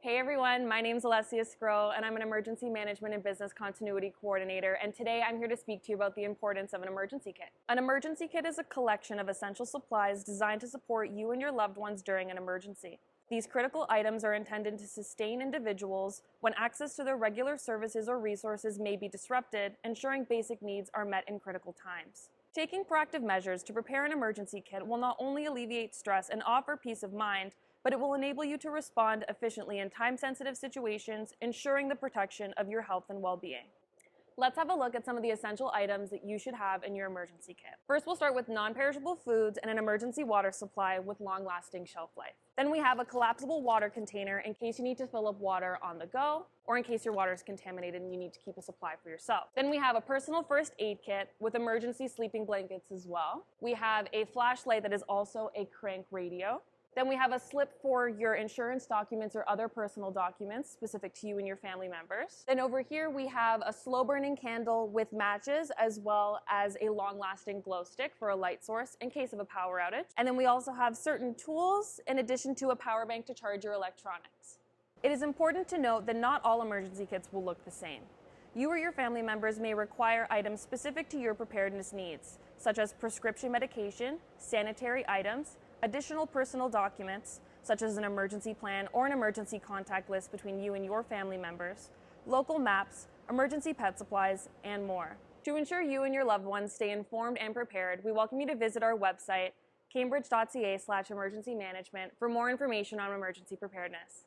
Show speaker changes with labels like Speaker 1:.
Speaker 1: Hey everyone, my name is Alessia Scroll and I'm an Emergency Management and Business Continuity Coordinator, and today I'm here to speak to you about the importance of an emergency kit. An emergency kit is a collection of essential supplies designed to support you and your loved ones during an emergency. These critical items are intended to sustain individuals when access to their regular services or resources may be disrupted, ensuring basic needs are met in critical times. Taking proactive measures to prepare an emergency kit will not only alleviate stress and offer peace of mind, but it will enable you to respond efficiently in time-sensitive situations, ensuring the protection of your health and well-being. Let's have a look at some of the essential items that you should have in your emergency kit. First, we'll start with non-perishable foods and an emergency water supply with long-lasting shelf life. Then we have a collapsible water container in case you need to fill up water on the go, or in case your water is contaminated and you need to keep a supply for yourself. Then we have a personal first aid kit with emergency sleeping blankets as well. We have a flashlight that is also a crank radio. Then we have a slip for your insurance documents or other personal documents specific to you and your family members. Then over here we have a slow burning candle with matches, as well as a long lasting glow stick for a light source in case of a power outage. And then we also have certain tools in addition to a power bank to charge your electronics. It is important to note that not all emergency kits will look the same. You or your family members may require items specific to your preparedness needs, such as prescription medication, sanitary items, additional personal documents, such as an emergency plan or an emergency contact list between you and your family members, local maps, emergency pet supplies, and more. To ensure you and your loved ones stay informed and prepared, we welcome you to visit our website, cambridge.ca/emergency management, for more information on emergency preparedness.